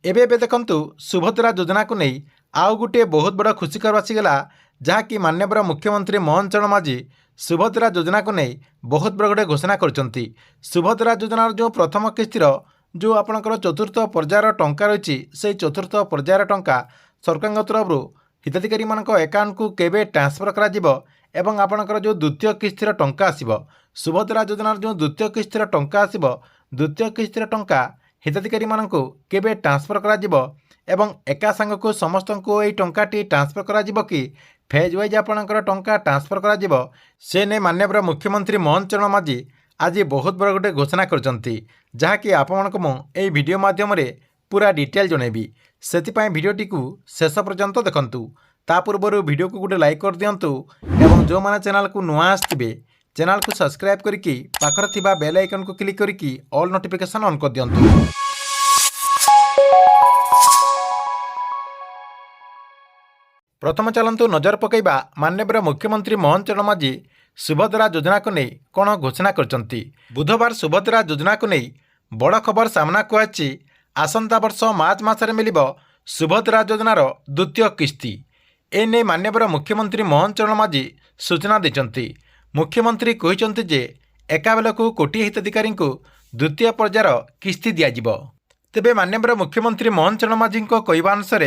एबे एबे देखंतु सुभद्रा योजना को नहीं आउ गोटे बहुत बड़ा खुशी खबर आसीगला जहाँकि माननीय मुख्यमंत्री मोहन चरण माझी सुभद्रा योजना को नहीं बहुत बड़ा गोटे घोषणा करछंती। सुभद्रा योजनार जो प्रथम किस्तिर जो आपणकर चतुर्थ पर्यायर टंका रही से चतुर्थ पर्यायर टंका सरकार तरफ हिताधिकारी मान अकाउंट को केबे ट्रांसफर करा आपणकर जो द्वितीय किस्तिर टंका आसीबो सुभद्रा योजनार जो द्वितीय किस्तिर टंका आसीबो द्वितीय किस्तिर टंका हिताधिकारी मान केबे ट्रांसफर करा एवं एका सांग को समस्त को यही टंकाटी ट्रांसफर करा कि फेज वाइज आपणकर टंका ट्रांसफर करा से नहीं माननीय मुख्यमंत्री मोहन चरण माझी आज बहुत बड़ा गोटे घोषणा करछंती जहाँकि आपको मुझे वीडियो माध्यम पूरा डिटेल जनइबी से भिडटी को शेष पर्यंत देखंतु। ता पूर्व वीडियो को गोटे लाइक कर दिंतु एवं जो मैंने चैनल को नुआ आसथिबे चैनल को सब्सक्राइब करके पाखर थिबा बेल आइकन को क्लिक करके ऑल नोटिफिकेशन ऑन कर दिंतु। प्रथम चलतु नजर पकईबा माननीय मुख्यमंत्री मोहन चरण माझी सुभद्रा योजना को नहीं कौन घोषणा करछंती। बुधवार सुभद्रा योजना को नहीं बड़ खबर सामना को आछि। आसंता वर्ष मार्च मासरे मिलिबो सुभद्रा योजनार द्वितीय किस्ती। एने माननीय मुख्यमंत्री मोहन चरण माझी सूचना देछंती। मुख्यमंत्री कहिसंती जे एका बेलकु कोटी हिताधिकारी को द्वितीय पर्यायर किस्ती दियाजिबो। तेबे माननीय मुख्यमंत्री मोहन चरण माझी कहवा अनुसार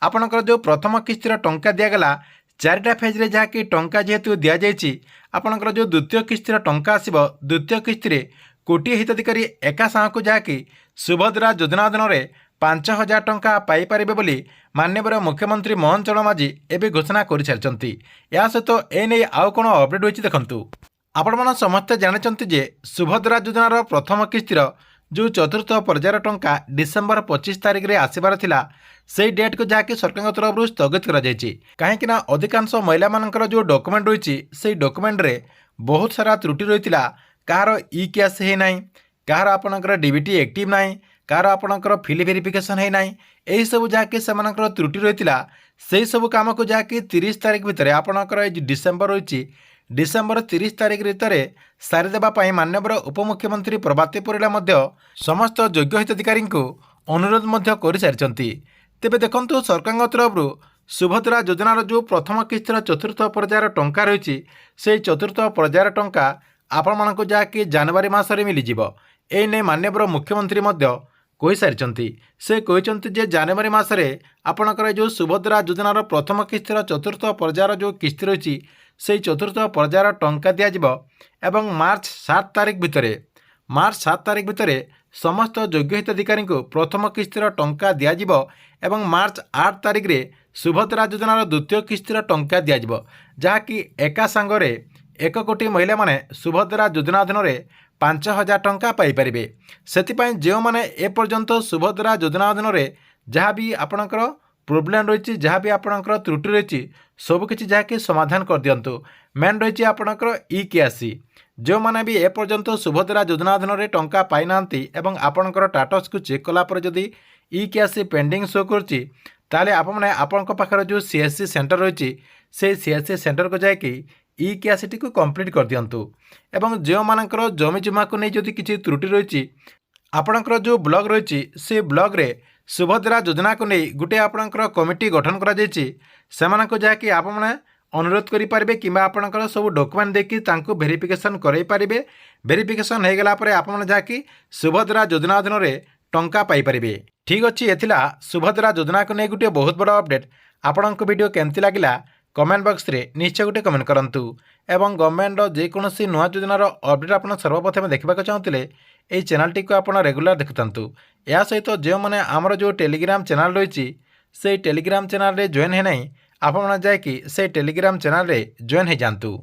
आपणकर जो प्रथम किस्तिर टंका दिगला चारिटा फेज्रे जहाँकि टंका जेहेतु दि जाइए आपणकर जो द्वितीय किस्तिर टंका आसब द्वितीय किस्ती कोटी हिताधिकारी एका साहू जहाँकि सुभद्रा योजना अधीन 5,000 टंका पाइपर बोली माननीय मुख्यमंत्री मोहन चरण माझी एवं घोषणा कर सारी। या सहित एने आउ कौन अपडेट होती देखूँ। आपण मैंने समस्ते जानते जे सुभद्रा योजनार प्रथम किस्तिर जो चतुर्थ पर्यायर टंका डिसेम्बर 25 तारिख में आसबार थिला से डेट को जहाँकि सरकार तरफ स्थगित कहीं अधिकांश महिला मानकर जो डॉक्यूमेंट रही से डॉक्यूमेंट रे बहुत सारा त्रुटि रही कहार ई कैश है ना कहार आपणकर डीबीटी एक्टिव ना कहार आपणकर फिल वेरिफिकेशन है ना यही सब जहाँकि से त्रुटि रही से सब कम को जहाँकि 30 तारिख भितर आपणकर डिसेम्बर रही डिसेम्बर 30 तारिख भितर सारीदेवाई माननीय उपमुख्यमंत्री प्रभाती परिड़ा समस्त योग्य हिताधिकारी को अनुरोध कर सारी। तेबे देखंतु सरकार तरफ सुभद्रा योजनार जो प्रथम किस्तिर चतुर्थ पर्यायर टंका रही से चतुर्थ पर्यायर टंका आपण मानक जहाँकि जनवरी मासरे मिलिजिबो। एने माननीय मुख्यमंत्री कही सारी से कहते जे जनवरी मासरे आपणकर जो सुभद्रा योजनार प्रथम किस्तिर चतुर्थ पर्यायर जो किस्ती रही से चतुर्थ पर्यायर टंका दिज्व एवं मार्च 7 तारिख भितर समस्त योग्य हिताधिकारी को प्रथम किस्तिर टंका दिज्व एवं मार्च 8 तारिख रे सुभद्रा योजनार द्वितीय किस्तिर टंका दिज्व जहाँकि एका सांगरे 1 कोटी महिला माने सुभद्रा योजना अधीन 5,000 टंका पाइपर। से जो मैंने एपर्यंत सुभद्रा योजना अधीन जहाँ भी आपणकर प्रोब्लेम रही जहाँ भी आपणकर त्रुटि रही सबकि जहाँकि समाधान कर दिंतु। मेन रही आपणकर ई कैसी जो मैंने भी एपर्यंत सुभद्रा योजना अधीन टंका पाई ना एवं आपणकर स्टाटस को चेक कलापर जदि ई कैसी पेंडिंग शो करें आपने आपण पाखर जो सीएससी सेंटर रही से सीएससी सेंटर को जाकि ई कैसी को कंप्लीट कर दिंतु। एवं जो मानकर जमी जमा को नहीं जदि किसी त्रुटि रही आपणकर जो ब्लॉक रही से ब्लॉक रे सुभद्रा योजना को नहीं गोटे आपणकर कमिटी गठन करा जहाँकि आपने अनुरोध करेंगे कि आपणकर सब डॉक्यूमेंट देखिए तांको वेरिफिकेशन करई पारिबे। वेरिफिकेशन हो गला परे आपन जहाँकि सुभद्रा योजना अधीन टंका पाइपर। ठीक अच्छे एथिला सुभद्रा योजना को नहीं गोटे बहुत बड़ा अपडेट। आपण वीडियो केमती लगिला कमेंट बॉक्स रे निश्चय गोटे कमेंट करंतु एवं गवर्नमेंट जेकोसी नुआ योजनार अपडेट आप सर्वप्रथम देखा चाहूँगे यही चैनल टी को आप रेगुलर देखुंतु। या सहित जो मैंने आमर जो टेलीग्राम चैनल रही से टेलीग्राम चैनल रे जॉइन है नहीं आप जाकि से टेलीग्राम चैनल रे जॉइन हो जातु।